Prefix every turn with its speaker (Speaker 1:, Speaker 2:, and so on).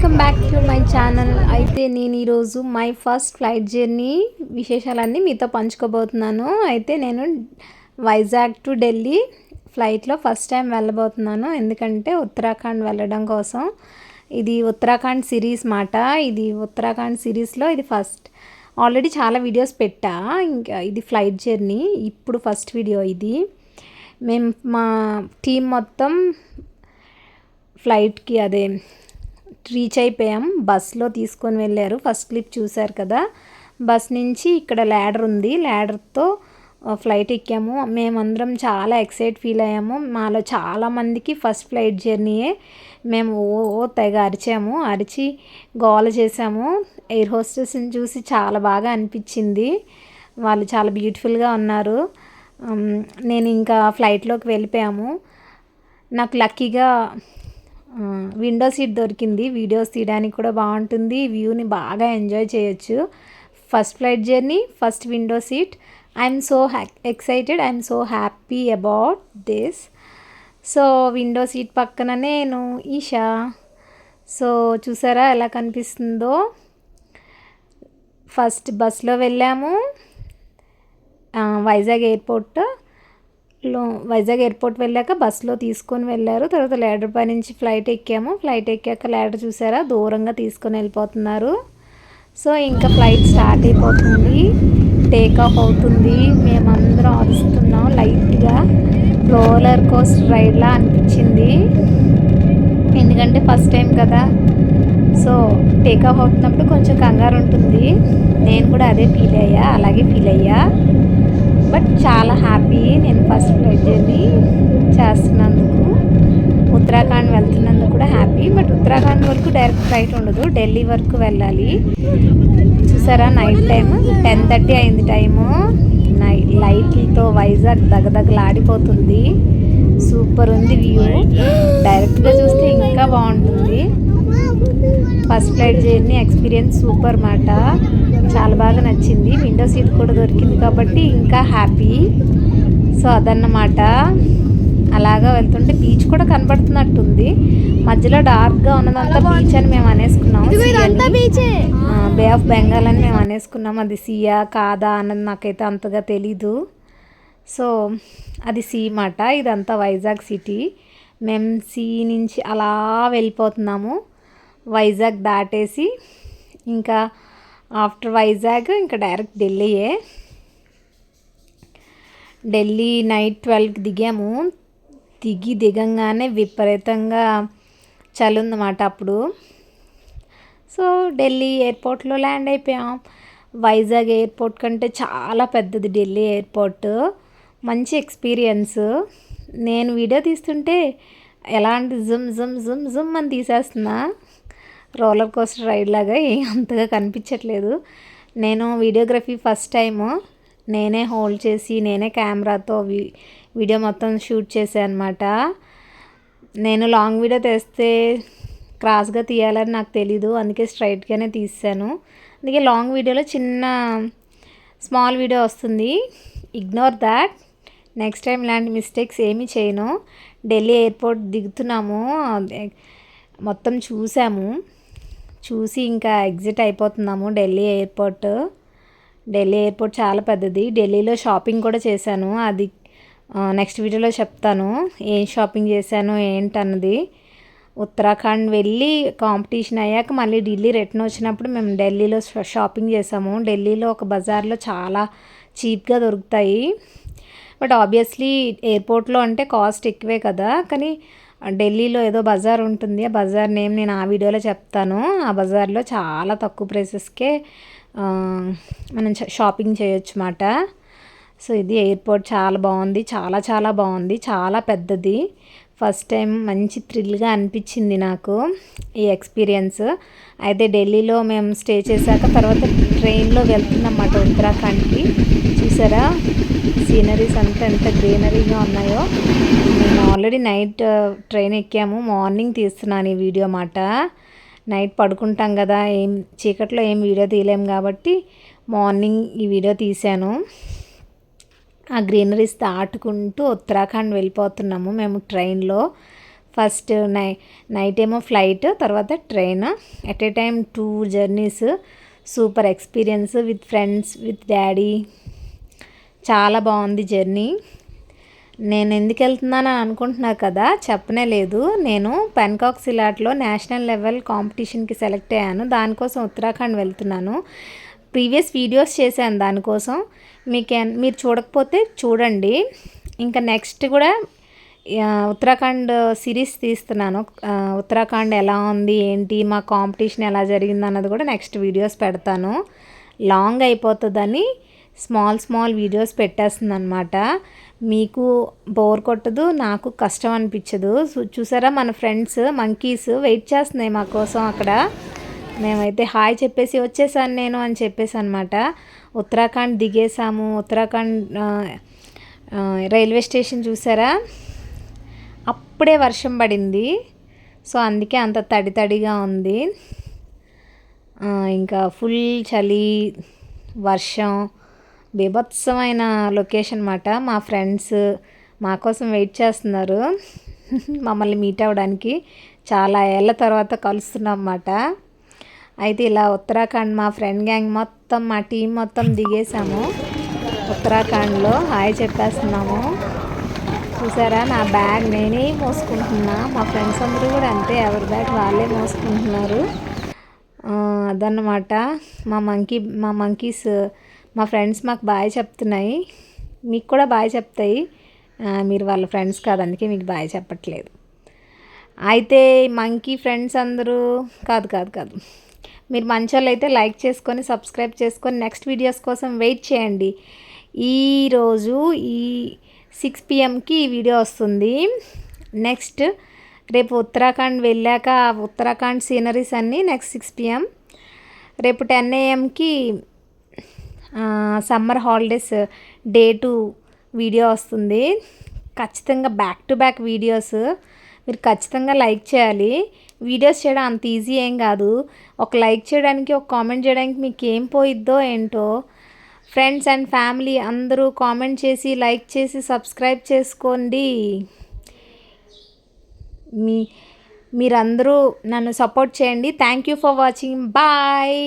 Speaker 1: Welcome back to my channel. అయితే నేను ఈరోజు మై ఫస్ట్ ఫ్లైట్ జర్నీ విశేషాలన్నీ మీతో పంచుకోబోతున్నాను. అయితే నేను వైజాగ్ టు ఢిల్లీ ఫ్లైట్లో ఫస్ట్ టైం వెళ్ళబోతున్నాను. ఎందుకంటే ఉత్తరాఖండ్ వెళ్ళడం కోసం. ఇది ఉత్తరాఖండ్ సిరీస్ మాట. ఇది ఉత్తరాఖండ్ సిరీస్లో ఇది ఫస్ట్. ఆల్రెడీ చాలా వీడియోస్ పెట్టా. ఇంకా ఇది ఫ్లైట్ జర్నీ, ఇప్పుడు ఫస్ట్ వీడియో ఇది. మేము మా టీం మొత్తం ఫ్లైట్కి రీచ్ అయిపోయాం. బస్లో తీసుకొని వెళ్ళారు. ఫస్ట్ క్లిప్ చూశారు కదా. బస్ నుంచి ఇక్కడ ల్యాడర్ ఉంది, ల్యాడర్తో ఫ్లైట్ ఎక్కాము. మేమందరం చాలా ఫీల్ అయ్యాము. మాలో చాలామందికి ఫస్ట్ ఫ్లైట్ జర్నీయే. మేము తెగ అరిచి గోల చేసాము. ఎయిర్ హోస్టెస్ని చూసి చాలా బాగా అనిపించింది. వాళ్ళు చాలా బ్యూటిఫుల్గా ఉన్నారు. నేను ఇంకా ఫ్లైట్లోకి వెళ్ళిపోయాము. నాకు లక్కీగా విండో సీట్ దొరికింది. వీడియోస్ తీయడానికి కూడా బాగుంటుంది, వ్యూని బాగా ఎంజాయ్ చేయొచ్చు. First flight journey, first window seat. I'm so excited, I'm so happy about this. So window seat పక్కన నేను ఈషా. సో చూసారా ఎలా కనిపిస్తుందో. ఫస్ట్ బస్లో వెళ్ళాము. వైజాగ్ ఎయిర్పోర్ట్ వెళ్ళాక బస్సులో తీసుకొని వెళ్ళారు. తర్వాత ల్యాడర్ పై నుంచి ఫ్లైట్ ఎక్కాము. ఫ్లైట్ ఎక్కాక ల్యాడర్ చూసారా దూరంగా తీసుకొని వెళ్ళిపోతున్నారు. సో ఇంకా ఫ్లైట్ స్టార్ట్ అయిపోతుంది, టేక్ ఆఫ్ అవుతుంది. మేమందరం అరుస్తున్నాం. లైట్గా రోలర్ కోస్టర్ రైడ్లా అనిపించింది, ఎందుకంటే ఫస్ట్ టైం కదా. సో టేక్ ఆఫ్ అవుతున్నప్పుడు కొంచెం కంగారు ఉంటుంది. నేను కూడా అలాగే ఫీల్ అయ్యా. బట్ చాలా హ్యాపీ నేను ఫస్ట్ ఫ్లైట్ జర్నీ చేస్తున్నందుకు. ఉత్తరాఖండ్ వెళ్తున్నందుకు కూడా హ్యాపీ. బట్ ఉత్తరాఖండ్ వరకు డైరెక్ట్ ఫ్లైట్ ఉండదు, ఢిల్లీ వరకు వెళ్ళాలి. చూసారా నైట్ టైం 10:30 అయింది టైము. లైట్లతో వైజాగ్ దగదగలాడిపోతుంది. సూపర్ ఉంది వ్యూ. డైరెక్ట్గా చూస్తే ఇంకా బాగుంటుంది. First flight journey experience super మాట. చాలా బాగా నచ్చింది. విండో సీట్ కూడా దొరికింది కాబట్టి ఇంకా హ్యాపీ. సో అదన్నమాట. అలాగా వెళ్తుంటే బీచ్ కూడా కనబడుతున్నట్టుంది. మధ్యలో డార్క్గా ఉన్నదంతా బీచ్ అని మేము అనేసుకున్నాం. బే ఆఫ్ బెంగాల్ అని మేము అనేసుకున్నాం. అది సీయా కాదా అన్నది నాకైతే అంతగా తెలీదు. సో అది సీ మాట. ఇదంతా వైజాగ్ సిటీ. మేము సీ నుంచి అలా వెళ్ళిపోతున్నాము. వైజాగ్ దాటేసి ఇంకా ఆఫ్టర్ వైజాగ్ ఇంకా డైరెక్ట్ ఢిల్లీయే. ఢిల్లీ నైట్ 12కి దిగాము. దిగంగానే విపరీతంగా చలి ఉందన్నమాట అప్పుడు. సో ఢిల్లీ ఎయిర్పోర్ట్లో ల్యాండ్ అయిపోయాం. వైజాగ్ ఎయిర్పోర్ట్ కంటే చాలా పెద్దది ఢిల్లీ ఎయిర్పోర్ట్. మంచి ఎక్స్పీరియన్స్. నేను వీడియో తీస్తుంటే ఎలాంటి జుమ్ అని తీసేస్తున్నా. రోలర్ కోస్టర్ రైడ్ లాగా అంతగా కనిపించట్లేదు. నేను వీడియోగ్రఫీ ఫస్ట్ టైము. నేనే హోల్డ్ చేసి నేనే కెమెరాతో వీడియో మొత్తం షూట్ చేశాను అనమాట. నేను లాంగ్ వీడియో తీస్తే క్రాస్గా తీయాలని నాకు తెలీదు, అందుకే స్ట్రైట్గానే తీసాను. అందుకే లాంగ్ వీడియోలో స్మాల్ వీడియో వస్తుంది. Ignore that. నెక్స్ట్ టైం ఇలాంటి మిస్టేక్స్ ఏమీ చేయను. ఢిల్లీ ఎయిర్పోర్ట్ దిగుతున్నాము. మొత్తం చూసి ఇంకా ఎగ్జిట్ అయిపోతున్నాము ఢిల్లీ ఎయిర్పోర్ట్. ఢిల్లీ ఎయిర్పోర్ట్ చాలా పెద్దది. ఢిల్లీలో షాపింగ్ కూడా చేశాను. అది నెక్స్ట్ వీడియోలో చెప్తాను ఏం షాపింగ్ చేశాను ఏంటన్నది. ఉత్తరాఖండ్ వెళ్ళి కాంపిటీషన్ అయ్యాక మళ్ళీ ఢిల్లీ రిటర్న్ వచ్చినప్పుడు మేము ఢిల్లీలో షాపింగ్ చేసాము. ఢిల్లీలో ఒక బజార్లో చాలా చీప్గా దొరుకుతాయి. బట్ ఆబ్వియస్లీ ఎయిర్పోర్ట్లో అంటే కాస్ట్ ఎక్కువే కదా. కానీ ఢిల్లీలో ఏదో బజార్ ఉంటుంది. ఆ బజార్ నేమ్ నేను ఆ వీడియోలో చెప్తాను. ఆ బజార్లో చాలా తక్కువ ప్రైసెస్కే మనం షాపింగ్ చేయొచ్చు అన్నమాట. సో ఇది ఎయిర్పోర్ట్ చాలా బాగుంది, చాలా బాగుంది, చాలా పెద్దది. ఫస్ట్ టైం మంచి థ్రిల్గా అనిపించింది నాకు ఈ ఎక్స్పీరియన్స్. అయితే ఢిల్లీలో మేము స్టే చేశాక తర్వాత ట్రైన్లో వెళ్తున్నమాట ఉత్తరాఖండ్కి. చూసారా సీనరీస్ అంతా ఎంత గ్రీనరీగా ఉన్నాయో. మేము ఆల్రెడీ నైట్ ట్రైన్ ఎక్కాము. మార్నింగ్ తీస్తున్నాను ఈ వీడియో మాట. నైట్ పడుకుంటాం కదా, చీకట్లో ఏం వీడియో తీయలేము కాబట్టి మార్నింగ్ ఈ వీడియో తీశాను. ఆ గ్రీనరీస్ దాటుకుంటూ ఉత్తరాఖండ్ వెళ్ళిపోతున్నాము మేము ట్రైన్లో. ఫస్ట్ నైట్ ఏమో ఫ్లైట్, తర్వాత train, at a time 2 journeys. Super experience with friends, with daddy. చాలా బాగుంది జర్నీ. నేను ఎందుకు వెళ్తున్నాను అనుకుంటున్నా కదా, చెప్పనే లేదు. నేను పెన్కాక్ సిలాట్లో నేషనల్ లెవెల్ కాంపిటీషన్కి సెలెక్ట్ అయ్యాను. దానికోసం ఉత్తరాఖండ్ వెళ్తున్నాను. ప్రీవియస్ వీడియోస్ చేశాను దానికోసం. మీరు చూడకపోతే చూడండి. ఇంకా నెక్స్ట్ కూడా ఉత్తరాఖండ్ సిరీస్ తీస్తున్నాను. ఉత్తరాఖండ్ ఎలా ఉంది ఏంటి, మా కాంపిటీషన్ ఎలా జరిగింది అన్నది కూడా నెక్స్ట్ వీడియోస్ పెడతాను. లాంగ్ అయిపోతుందని స్మాల్ వీడియోస్ పెట్టేస్తుంది అనమాట. మీకు బోర్ కొట్టదు, నాకు కష్టం అనిపించదు. చూసారా మన ఫ్రెండ్స్ మంకీస్ వెయిట్ చేస్తున్నాయి మా కోసం అక్కడ. మేమైతే హాయ్ చెప్పేసి వచ్చేసాను నేను అని చెప్పేసి అనమాట. ఉత్తరాఖండ్ దిగేసాము. ఉత్తరాఖండ్ రైల్వే స్టేషన్ చూసారా, అప్పుడే వర్షం పడింది. సో అందుకే అంత తడిగా ఉంది. ఇంకా ఫుల్ చలి, వర్షం, బీభత్సమైన లొకేషన్ అన్నమాట. మా ఫ్రెండ్స్ మా కోసం వెయిట్ చేస్తున్నారు మమ్మల్ని మీట్ అవ్వడానికి. చాలా ఏళ్ళ తర్వాత కలుస్తున్నాం అన్నమాట. అయితే ఇలా ఉత్తరాఖండ్ మా ఫ్రెండ్ గ్యాంగ్ మొత్తం, మా టీం మొత్తం దిగేసాము. ఉత్తరాఖండ్లో హాయ్ చెప్పేస్తున్నాము. చూసారా నా బ్యాగ్ నేనే మోసుకుంటున్నా. మా ఫ్రెండ్స్ అందరూ కూడా అంతే, ఎవరి బ్యాగ్ వాళ్ళే మోసుకుంటున్నారు. అదన్నమాట మా మంకీస్. మా ఫ్రెండ్స్ మాకు బాయ్ చెప్తున్నాయి. మీకు కూడా బాయ్ చెప్తాయి. మీరు వాళ్ళ ఫ్రెండ్స్ కాదు, అందుకే మీకు బాయ్ చెప్పట్లేదు. అయితే మంకీ ఫ్రెండ్స్ అందరూ కాదు, మీరు మంచోళ్ళు అయితే లైక్ చేసుకొని సబ్స్క్రైబ్ చేసుకొని నెక్స్ట్ వీడియోస్ కోసం వెయిట్ చేయండి. ఈరోజు 6 PM ఈ వీడియో వస్తుంది. నెక్స్ట్ రేపు ఉత్తరాఖండ్ వెళ్ళాక ఉత్తరాఖండ్ సీనరీస్ అన్నీ నెక్స్ట్ 6 PM. రేపు 10 AM summer holidays day 2 video వస్తుంది. ఖచ్చితంగా బ్యాక్ టు బ్యాక్ వీడియోస్. మీరు ఖచ్చితంగా లైక్ చేయాలి. వీడియోస్ చేయడం అంత ఈజీ ఏం కాదు. ఒక లైక్ చేయడానికి, ఒక కామెంట్ చేయడానికి మీకు ఏం పోయిద్దో ఏంటో. ఫ్రెండ్స్ అండ్ ఫ్యామిలీ అందరూ కామెంట్ చేసి, లైక్ చేసి, సబ్స్క్రైబ్ చేసుకోండి. మీరందరూ నన్ను సపోర్ట్ చేయండి. Thank you for watching. Bye.